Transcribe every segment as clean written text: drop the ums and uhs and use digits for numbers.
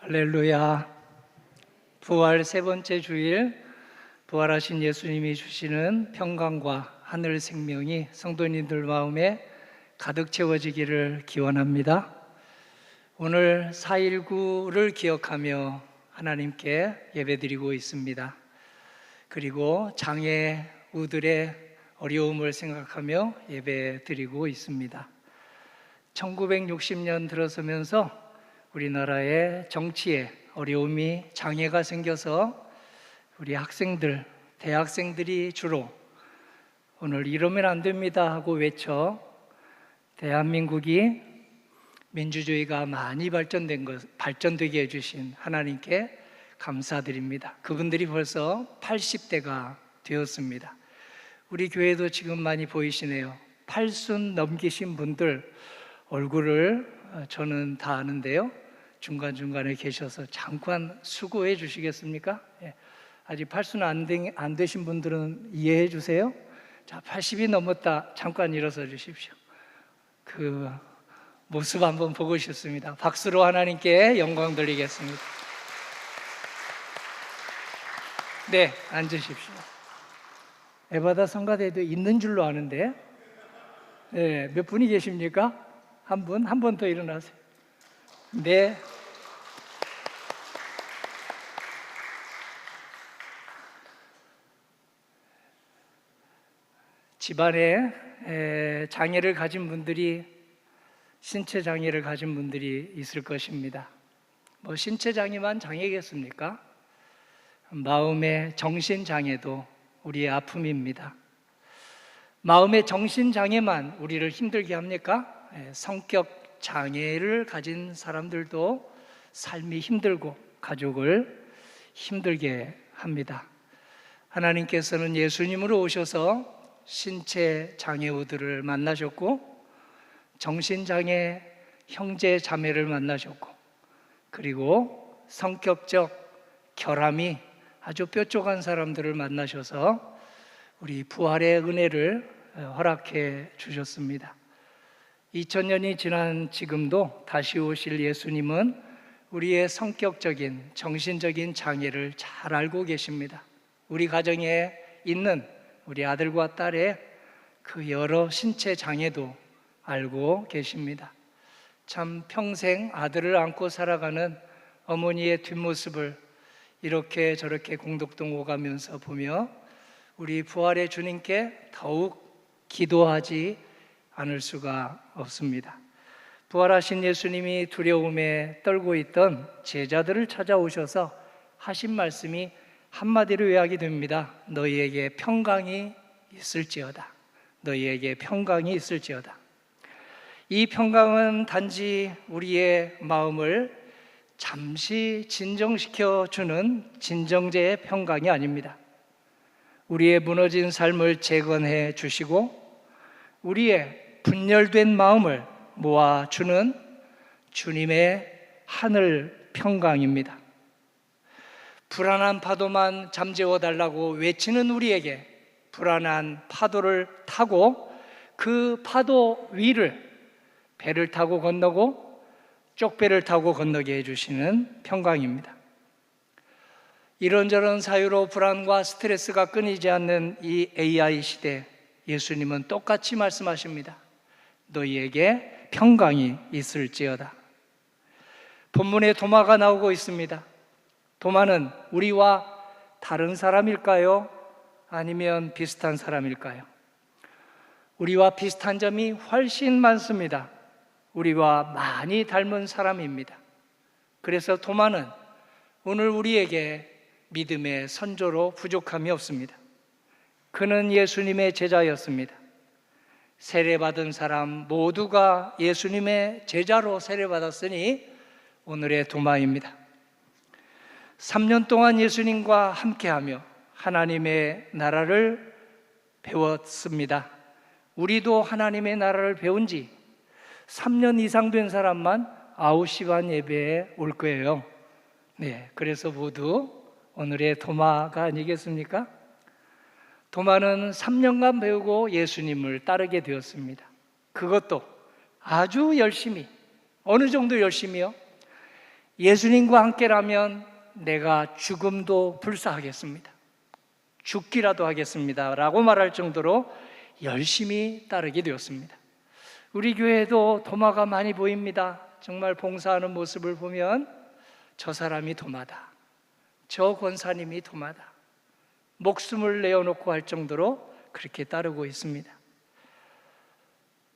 할렐루야. 부활 세 번째 주일, 부활하신 예수님이 주시는 평강과 하늘 생명이 성도님들 마음에 가득 채워지기를 기원합니다. 오늘 4.19를 기억하며 하나님께 예배드리고 있습니다. 그리고 장애우들의 어려움을 생각하며 예배드리고 있습니다. 1960년 들어서면서 우리나라의 정치에 어려움이 장애가 생겨서 우리 학생들, 대학생들이 주로 오늘 이러면 안 됩니다 하고 외쳐 대한민국이 민주주의가 많이 발전되게 해주신 하나님께 감사드립니다. 그분들이 벌써 80대가 되었습니다. 우리 교회도 지금 많이 보이시네요. 80 넘기신 분들 얼굴을 저는 다 아는데요. 중간중간에 계셔서 잠깐 수고해 주시겠습니까? 아직 80 안 되신 분들은 이해해 주세요. 자, 80이 넘었다. 잠깐 일어서 주십시오. 그 모습 한번 보고 싶습니다. 박수로 하나님께 영광 돌리겠습니다. 네, 앉으십시오. 에바다 성가대도 있는 줄로 아는데, 네, 몇 분이 계십니까? 한 분 더 일어나세요. 네. 집안에 장애를 가진 분들이, 신체 장애를 가진 분들이 있을 것입니다. 뭐 신체 장애만 장애겠습니까? 마음의 정신 장애도 우리의 아픔입니다. 마음의 정신 장애만 우리를 힘들게 합니까? 성격 장애를 가진 사람들도 삶이 힘들고 가족을 힘들게 합니다. 하나님께서는 예수님으로 오셔서 신체 장애우들을 만나셨고 정신장애 형제 자매를 만나셨고 그리고 성격적 결함이 아주 뾰족한 사람들을 만나셔서 우리 부활의 은혜를 허락해 주셨습니다. 2000년이 지난 지금도 다시 오실 예수님은 우리의 성격적인 정신적인 장애를 잘 알고 계십니다. 우리 가정에 있는 우리 아들과 딸의 그 여러 신체 장애도 알고 계십니다. 참 평생 아들을 안고 살아가는 어머니의 뒷모습을 이렇게 저렇게 공덕동 오가면서 보며 우리 부활의 주님께 더욱 기도하지 않을 수가 없습니다. 부활하신 예수님이 두려움에 떨고 있던 제자들을 찾아오셔서 하신 말씀이 한마디로 요약이 됩니다. 너희에게 평강이 있을지어다. 너희에게 평강이 있을지어다. 이 평강은 단지 우리의 마음을 잠시 진정시켜 주는 진정제의 평강이 아닙니다. 우리의 무너진 삶을 재건해 주시고 우리의 분열된 마음을 모아주는 주님의 하늘 평강입니다. 불안한 파도만 잠재워 달라고 외치는 우리에게 불안한 파도를 타고 그 파도 위를 배를 타고 건너고 쪽배를 타고 건너게 해주시는 평강입니다. 이런저런 사유로 불안과 스트레스가 끊이지 않는 이 AI 시대, 예수님은 똑같이 말씀하십니다. 너희에게 평강이 있을지어다. 본문에 도마가 나오고 있습니다. 도마는 우리와 다른 사람일까요? 아니면 비슷한 사람일까요? 우리와 비슷한 점이 훨씬 많습니다. 우리와 많이 닮은 사람입니다. 그래서 도마는 오늘 우리에게 믿음의 선조로 부족함이 없습니다. 그는 예수님의 제자였습니다. 세례받은 사람 모두가 예수님의 제자로 세례받았으니 오늘의 도마입니다. 3년 동안 예수님과 함께하며 하나님의 나라를 배웠습니다. 우리도 하나님의 나라를 배운 지 3년 이상 된 사람만 9시 반 예배에 올 거예요. 네, 그래서 모두 오늘의 도마가 아니겠습니까? 도마는 3년간 배우고 예수님을 따르게 되었습니다. 그것도 아주 열심히, 어느 정도 열심히요? 예수님과 함께라면 내가 죽음도 불사하겠습니다. 죽기라도 하겠습니다. 라고 말할 정도로 열심히 따르게 되었습니다. 우리 교회에도 도마가 많이 보입니다. 정말 봉사하는 모습을 보면 저 사람이 도마다, 저 권사님이 도마다, 목숨을 내어놓고 할 정도로 그렇게 따르고 있습니다.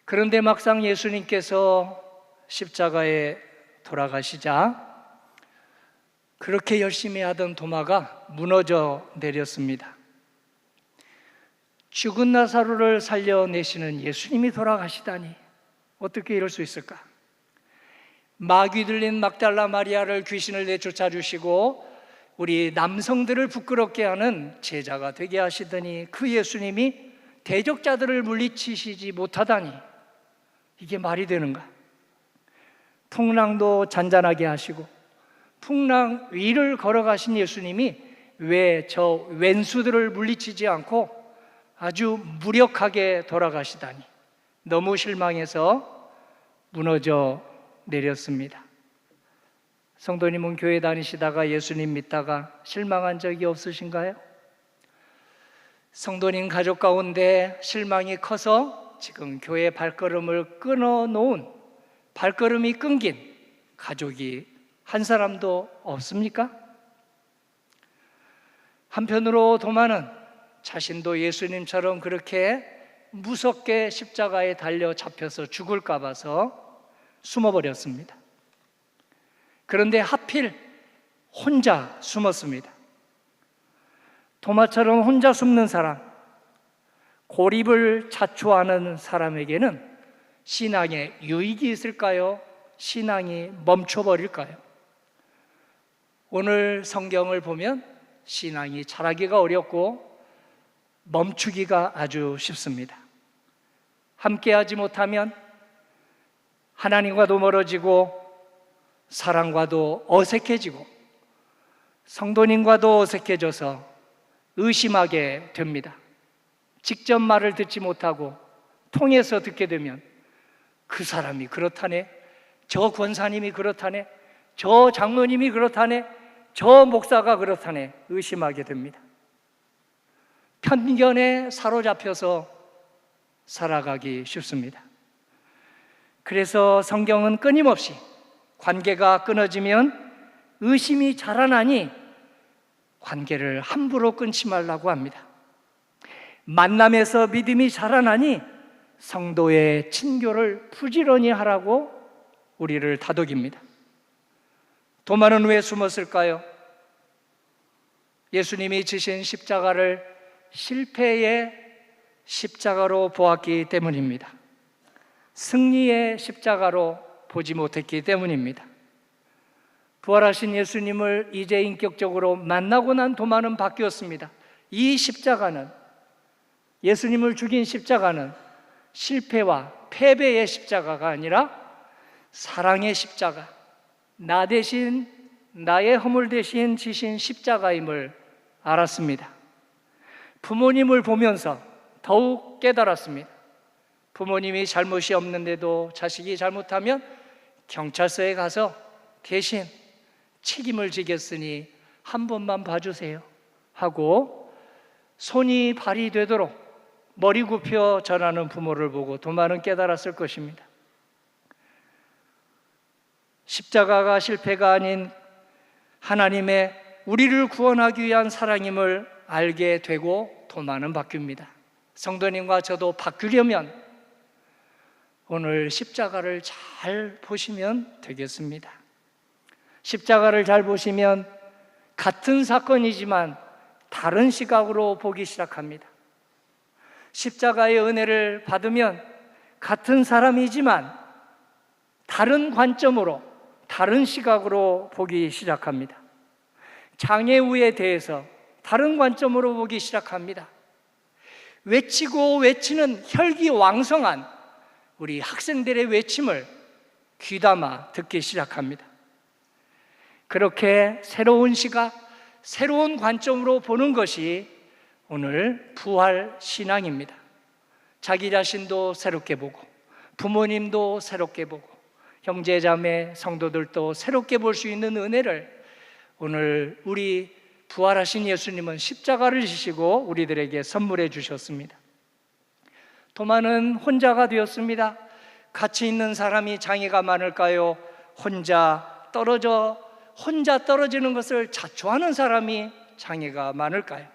그런데 막상 예수님께서 십자가에 돌아가시자 그렇게 열심히 하던 도마가 무너져 내렸습니다. 죽은 나사로를 살려내시는 예수님이 돌아가시다니 어떻게 이럴 수 있을까? 마귀 들린 막달라 마리아를 귀신을 내쫓아 주시고 우리 남성들을 부끄럽게 하는 제자가 되게 하시더니 그 예수님이 대적자들을 물리치시지 못하다니 이게 말이 되는가? 풍랑도 잔잔하게 하시고 풍랑 위를 걸어가신 예수님이 왜 저 왼수들을 물리치지 않고 아주 무력하게 돌아가시다니 너무 실망해서 무너져 내렸습니다. 성도님은 교회 다니시다가 예수님 믿다가 실망한 적이 없으신가요? 성도님 가족 가운데 실망이 커서 지금 교회 발걸음을 끊어놓은, 발걸음이 끊긴 가족이 한 사람도 없습니까? 한편으로 도마는 자신도 예수님처럼 그렇게 무섭게 십자가에 달려 잡혀서 죽을까 봐서 숨어버렸습니다. 그런데 하필 혼자 숨었습니다. 도마처럼 혼자 숨는 사람, 고립을 자초하는 사람에게는 신앙에 유익이 있을까요? 신앙이 멈춰버릴까요? 오늘 성경을 보면 신앙이 자라기가 어렵고 멈추기가 아주 쉽습니다. 함께하지 못하면 하나님과도 멀어지고 사랑과도 어색해지고 성도님과도 어색해져서 의심하게 됩니다. 직접 말을 듣지 못하고 통해서 듣게 되면 그 사람이 그렇다네, 저 권사님이 그렇다네, 저 장로님이 그렇다네, 저 목사가 그렇다네 의심하게 됩니다. 편견에 사로잡혀서 살아가기 쉽습니다. 그래서 성경은 끊임없이 관계가 끊어지면 의심이 자라나니 관계를 함부로 끊지 말라고 합니다. 만남에서 믿음이 자라나니 성도의 친교를 부지런히 하라고 우리를 다독입니다. 도마는 왜 숨었을까요? 예수님이 지신 십자가를 실패의 십자가로 보았기 때문입니다. 승리의 십자가로 보지 못했기 때문입니다. 부활하신 예수님을 이제 인격적으로 만나고 난 도마는 바뀌었습니다. 이 십자가는, 예수님을 죽인 십자가는 실패와 패배의 십자가가 아니라 사랑의 십자가, 나 대신 나의 허물 대신 지신 십자가임을 알았습니다. 부모님을 보면서 더욱 깨달았습니다. 부모님이 잘못이 없는데도 자식이 잘못하면 경찰서에 가서 대신 책임을 지겠으니 한 번만 봐주세요 하고 손이 발이 되도록 머리 굽혀 전하는 부모를 보고 도마는 깨달았을 것입니다. 십자가가 실패가 아닌 하나님의 우리를 구원하기 위한 사랑임을 알게 되고 도마는 바뀝니다. 성도님과 저도 바뀌려면 오늘 십자가를 잘 보시면 되겠습니다. 십자가를 잘 보시면 같은 사건이지만 다른 시각으로 보기 시작합니다. 십자가의 은혜를 받으면 같은 사람이지만 다른 관점으로, 다른 시각으로 보기 시작합니다. 장애우에 대해서 다른 관점으로 보기 시작합니다. 외치고 외치는 혈기왕성한 우리 학생들의 외침을 귀담아 듣기 시작합니다. 그렇게 새로운 시각, 새로운 관점으로 보는 것이 오늘 부활 신앙입니다. 자기 자신도 새롭게 보고 부모님도 새롭게 보고 형제 자매 성도들도 새롭게 볼 수 있는 은혜를 오늘 우리 부활하신 예수님은 십자가를 지시고 우리들에게 선물해 주셨습니다. 도마는 혼자가 되었습니다. 같이 있는 사람이 장애가 많을까요? 혼자 떨어지는 것을 자초하는 사람이 장애가 많을까요?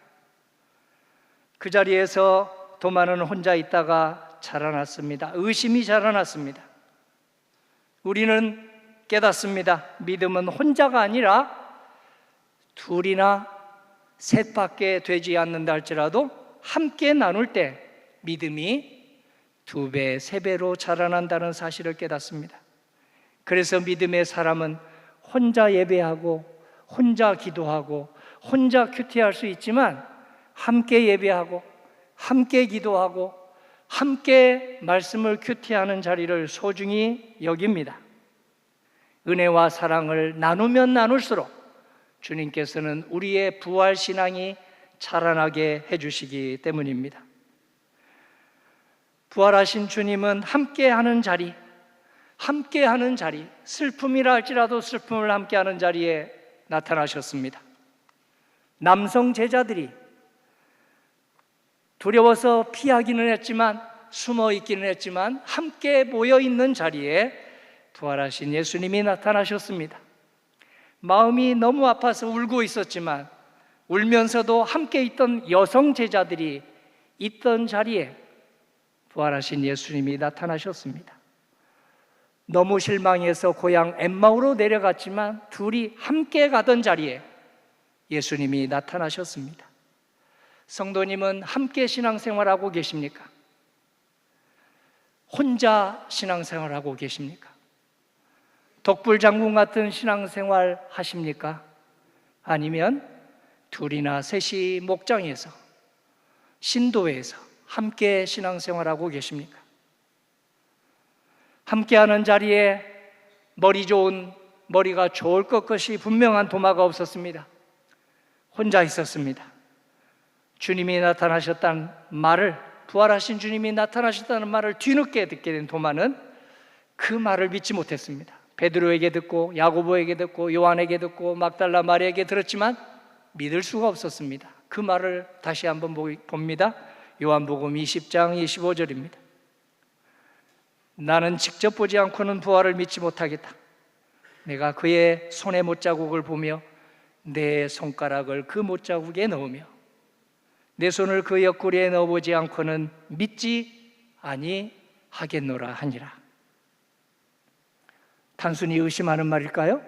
그 자리에서 도마는 혼자 있다가 자라났습니다. 의심이 자라났습니다. 우리는 깨닫습니다. 믿음은 혼자가 아니라 둘이나 셋밖에 되지 않는다 할지라도 함께 나눌 때 믿음이 2배, 3배로 자라난다는 사실을 깨닫습니다. 그래서 믿음의 사람은 혼자 예배하고 혼자 기도하고 혼자 큐티할 수 있지만 함께 예배하고 함께 기도하고 함께 말씀을 큐티하는 자리를 소중히 여깁니다. 은혜와 사랑을 나누면 나눌수록 주님께서는 우리의 부활 신앙이 자라나게 해주시기 때문입니다. 부활하신 주님은 함께하는 자리, 슬픔이라 할지라도 슬픔을 함께하는 자리에 나타나셨습니다. 남성 제자들이 두려워서 피하기는 했지만, 숨어 있기는 했지만 함께 모여 있는 자리에 부활하신 예수님이 나타나셨습니다. 마음이 너무 아파서 울고 있었지만 울면서도 함께 있던 여성 제자들이 있던 자리에 부활하신 예수님이 나타나셨습니다. 너무 실망해서 고향 엠마오로 내려갔지만 둘이 함께 가던 자리에 예수님이 나타나셨습니다. 성도님은 함께 신앙생활하고 계십니까? 혼자 신앙생활하고 계십니까? 독불장군 같은 신앙생활 하십니까? 아니면 둘이나 셋이 목장에서, 신도에서 함께 신앙생활하고 계십니까? 함께하는 자리에 머리가 좋을 것이 분명한 도마가 없었습니다. 혼자 있었습니다. 주님이 나타나셨다는 말을, 부활하신 주님이 나타나셨다는 말을 뒤늦게 듣게 된 도마는 그 말을 믿지 못했습니다. 베드로에게 듣고 야고보에게 듣고 요한에게 듣고 막달라 마리아에게 들었지만 믿을 수가 없었습니다. 그 말을 다시 한번 봅니다. 요한복음 20장 25절입니다. 나는 직접 보지 않고는 부활을 믿지 못하겠다. 내가 그의 손의 못자국을 보며 내 손가락을 그 못자국에 넣으며 내 손을 그 옆구리에 넣어보지 않고는 믿지 아니하겠노라 하니라. 단순히 의심하는 말일까요?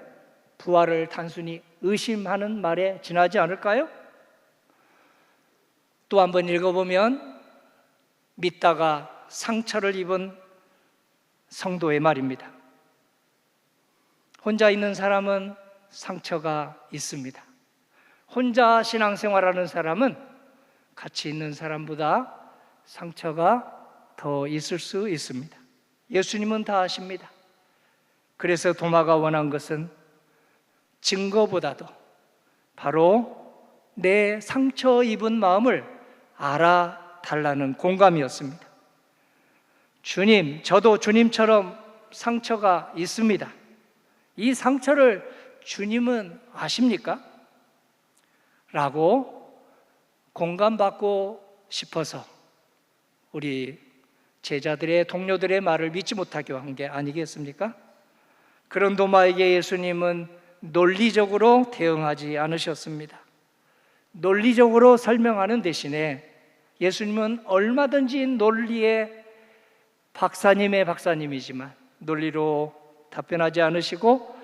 부활을 단순히 의심하는 말에 지나지 않을까요? 또 한번 읽어보면 믿다가 상처를 입은 성도의 말입니다. 혼자 있는 사람은 상처가 있습니다. 혼자 신앙생활하는 사람은 같이 있는 사람보다 상처가 더 있을 수 있습니다. 예수님은 다 아십니다. 그래서 도마가 원한 것은 증거보다도 바로 내 상처 입은 마음을 알아달라는 공감이었습니다. 주님, 저도 주님처럼 상처가 있습니다. 이 상처를 주님은 아십니까? 라고 공감받고 싶어서 우리 제자들의, 동료들의 말을 믿지 못하게 한 게 아니겠습니까? 그런 도마에게 예수님은 논리적으로 대응하지 않으셨습니다. 논리적으로 설명하는 대신에 예수님은 얼마든지 논리의 박사님의 박사님이지만 논리로 답변하지 않으시고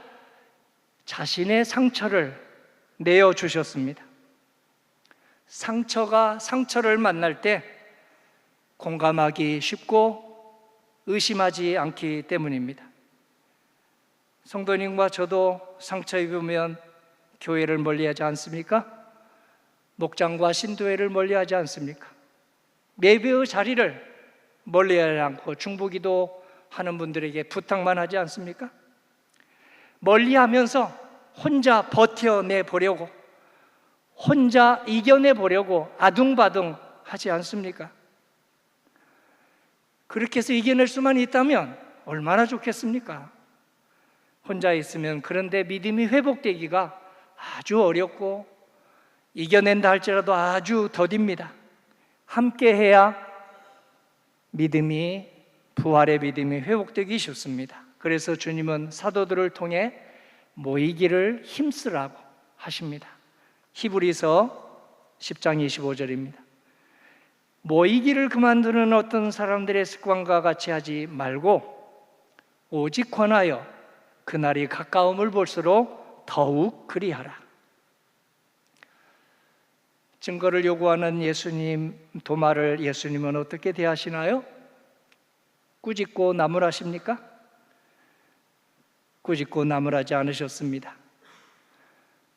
자신의 상처를 내어주셨습니다. 상처가 상처를 만날 때 공감하기 쉽고 의심하지 않기 때문입니다. 성도님과 저도 상처 입으면 교회를 멀리하지 않습니까? 목장과 신도회를 멀리하지 않습니까? 예배의 자리를 멀리하지 않고 중보기도 하는 분들에게 부탁만 하지 않습니까? 멀리하면서 혼자 버텨내 보려고, 혼자 이겨내 보려고 아둥바둥 하지 않습니까? 그렇게 해서 이겨낼 수만 있다면 얼마나 좋겠습니까? 혼자 있으면 그런데 믿음이 회복되기가 아주 어렵고 이겨낸다 할지라도 아주 더딥니다. 함께 해야 믿음이, 부활의 믿음이 회복되기 쉽습니다. 그래서 주님은 사도들을 통해 모이기를 힘쓰라고 하십니다. 히브리서 10장 25절입니다. 모이기를 그만두는 어떤 사람들의 습관과 같이 하지 말고 오직 권하여 그날이 가까움을 볼수록 더욱 그리하라. 증거를 요구하는 예수님, 도마를 예수님은 어떻게 대하시나요? 꾸짖고 나무라십니까? 꾸짖고 나무라지 않으셨습니다.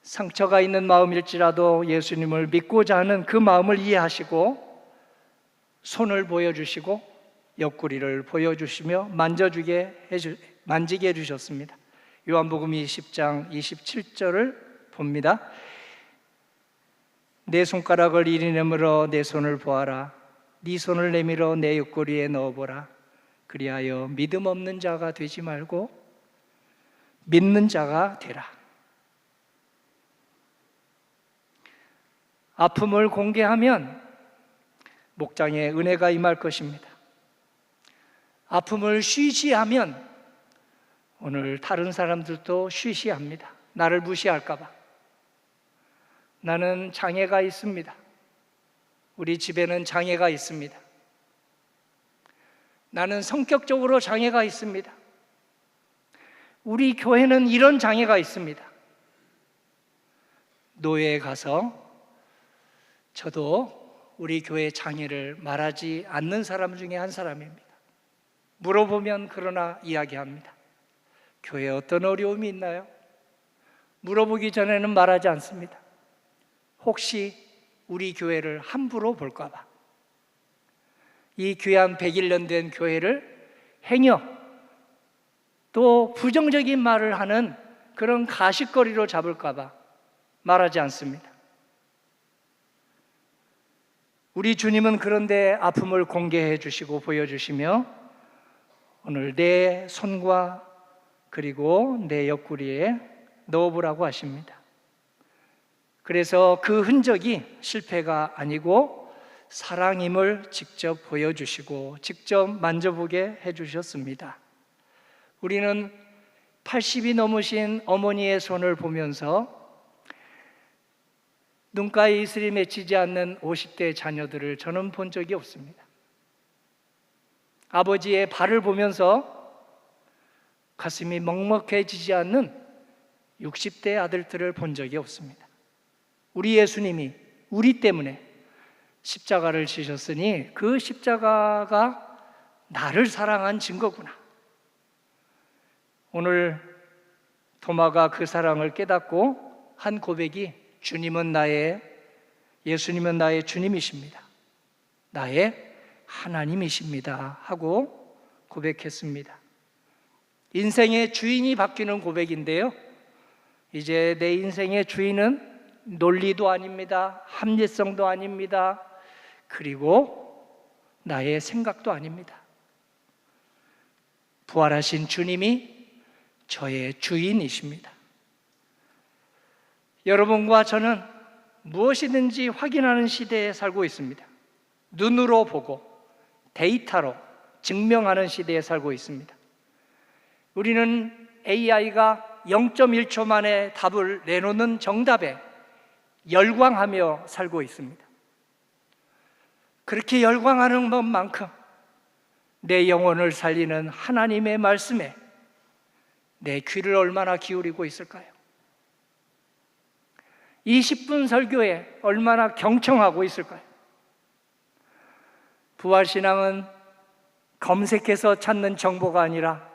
상처가 있는 마음일지라도 예수님을 믿고자 하는 그 마음을 이해하시고 손을 보여주시고 옆구리를 보여주시며 만지게 해주셨습니다. 요한복음 20장 27절을 봅니다. 내 손가락을 이리 내밀어 내 손을 보아라. 네 손을 내밀어 내 옆구리에 넣어보라. 그리하여 믿음 없는 자가 되지 말고 믿는 자가 되라. 아픔을 공개하면 목장에 은혜가 임할 것입니다. 아픔을 쉬쉬하면 오늘 다른 사람들도 쉬쉬합니다. 나를 무시할까 봐. 나는 장애가 있습니다. 우리 집에는 장애가 있습니다. 나는 성격적으로 장애가 있습니다. 우리 교회는 이런 장애가 있습니다. 노예에 가서 저도 우리 교회 장애를 말하지 않는 사람 중에 한 사람입니다. 물어보면 그러나 이야기합니다. 교회에 어떤 어려움이 있나요? 물어보기 전에는 말하지 않습니다. 혹시 우리 교회를 함부로 볼까 봐. 이 귀한 101년 된 교회를 행여 또 부정적인 말을 하는 그런 가십거리로 잡을까 봐 말하지 않습니다. 우리 주님은 그런데 아픔을 공개해 주시고 보여주시며 오늘 내 손과 그리고 내 옆구리에 넣어보라고 하십니다. 그래서 그 흔적이 실패가 아니고 사랑임을 직접 보여주시고 직접 만져보게 해주셨습니다. 우리는 80이 넘으신 어머니의 손을 보면서 눈가에 이슬이 맺히지 않는 50대 자녀들을 저는 본 적이 없습니다. 아버지의 발을 보면서 가슴이 먹먹해지지 않는 60대 아들들을 본 적이 없습니다. 우리 예수님이 우리 때문에 십자가를 지셨으니 그 십자가가 나를 사랑한 증거구나. 오늘 도마가 그 사랑을 깨닫고 한 고백이 예수님은 나의 주님이십니다. 나의 하나님이십니다. 하고 고백했습니다. 인생의 주인이 바뀌는 고백인데요. 이제 내 인생의 주인은 논리도 아닙니다. 합리성도 아닙니다. 그리고 나의 생각도 아닙니다. 부활하신 주님이 저의 주인이십니다. 여러분과 저는 무엇이든지 확인하는 시대에 살고 있습니다. 눈으로 보고 데이터로 증명하는 시대에 살고 있습니다. 우리는 AI가 0.1초 만에 답을 내놓는 정답에 열광하며 살고 있습니다. 그렇게 열광하는 것만큼 내 영혼을 살리는 하나님의 말씀에 내 귀를 얼마나 기울이고 있을까요? 20분 설교에 얼마나 경청하고 있을까요? 부활신앙은 검색해서 찾는 정보가 아니라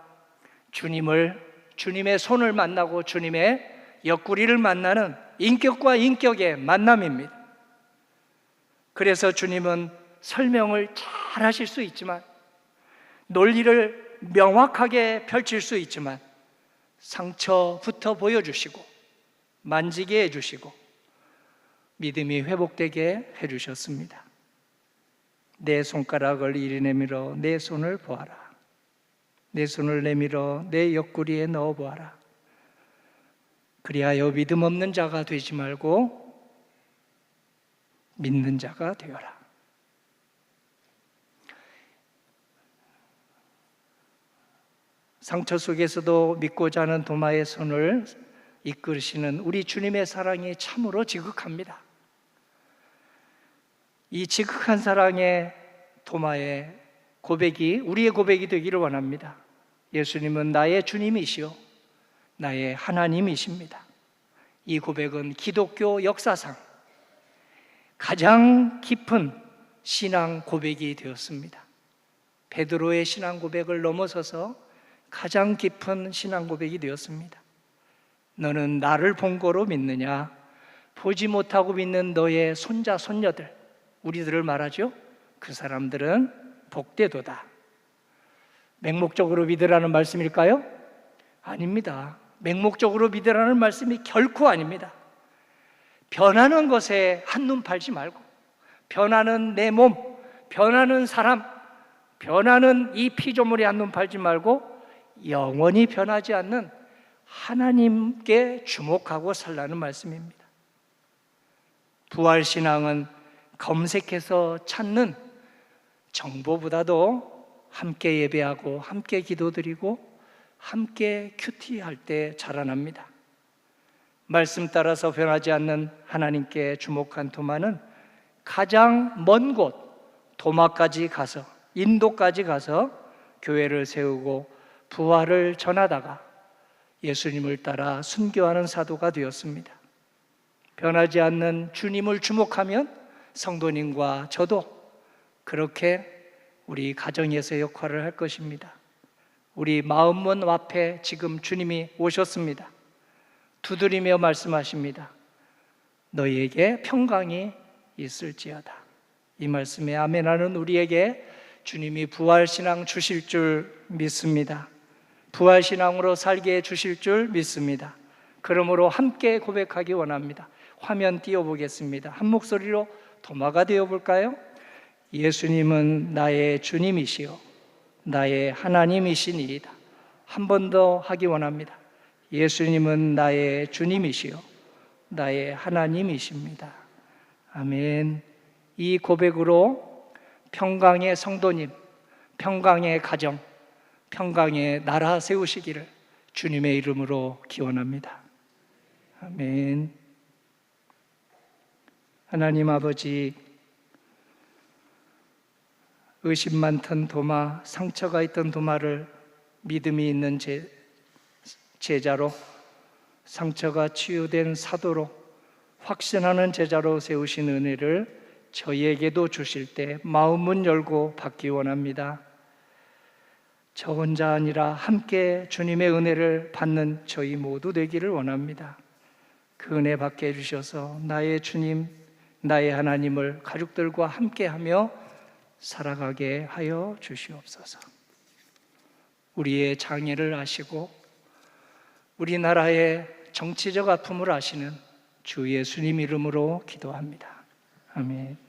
주님의 손을 만나고 주님의 옆구리를 만나는 인격과 인격의 만남입니다. 그래서 주님은 설명을 잘 하실 수 있지만 논리를 명확하게 펼칠 수 있지만 상처부터 보여주시고 만지게 해주시고 믿음이 회복되게 해주셨습니다. 내 손가락을 이리 내밀어 내 손을 보아라. 내 손을 내밀어 내 옆구리에 넣어보아라. 그리하여 믿음 없는 자가 되지 말고 믿는 자가 되어라. 상처 속에서도 믿고자 하는 도마의 손을 이끌으시는 우리 주님의 사랑이 참으로 지극합니다. 이 지극한 사랑의 도마의 고백이 우리의 고백이 되기를 원합니다. 예수님은 나의 주님이시요 나의 하나님이십니다. 이 고백은 기독교 역사상 가장 깊은 신앙 고백이 되었습니다. 베드로의 신앙 고백을 넘어서서 가장 깊은 신앙 고백이 되었습니다. 너는 나를 본 거로 믿느냐? 보지 못하고 믿는 너의 손자 손녀들, 우리들을 말하죠. 그 사람들은 복되도다. 맹목적으로 믿으라는 말씀일까요? 아닙니다. 맹목적으로 믿으라는 말씀이 결코 아닙니다. 변하는 것에 한눈 팔지 말고, 변하는 내 몸, 변하는 사람, 변하는 이 피조물에 한눈 팔지 말고 영원히 변하지 않는 하나님께 주목하고 살라는 말씀입니다. 부활신앙은 검색해서 찾는 정보보다도 함께 예배하고 함께 기도드리고 함께 큐티할 때 자라납니다. 말씀 따라서 변하지 않는 하나님께 주목한 도마는 가장 먼 곳 도마까지 가서, 인도까지 가서 교회를 세우고 부활을 전하다가 예수님을 따라 순교하는 사도가 되었습니다. 변하지 않는 주님을 주목하면 성도님과 저도 그렇게 우리 가정에서 역할을 할 것입니다. 우리 마음문 앞에 지금 주님이 오셨습니다. 두드리며 말씀하십니다. 너희에게 평강이 있을지어다. 이 말씀에 아멘하는 우리에게 주님이 부활신앙 주실 줄 믿습니다. 부활신앙으로 살게 해주실 줄 믿습니다. 그러므로 함께 고백하기 원합니다. 화면 띄워보겠습니다. 한 목소리로 도마가 되어볼까요? 예수님은 나의 주님이시요 나의 하나님이시니이다. 한 번 더 하기 원합니다. 예수님은 나의 주님이시요 나의 하나님이십니다. 아멘. 이 고백으로 평강의 성도님, 평강의 가정, 평강의 나라 세우시기를 주님의 이름으로 기원합니다. 아멘. 하나님 아버지, 의심 많던 도마, 상처가 있던 도마를 믿음이 있는 제자로, 상처가 치유된 사도로, 확신하는 제자로 세우신 은혜를 저희에게도 주실 때 마음문 열고 받기 원합니다. 저 혼자 아니라 함께 주님의 은혜를 받는 저희 모두 되기를 원합니다. 그 은혜 받게 해주셔서 나의 주님, 나의 하나님을 가족들과 함께하며 살아가게 하여 주시옵소서. 우리의 장애를 아시고 우리나라의 정치적 아픔을 아시는 주 예수님 이름으로 기도합니다. 아멘.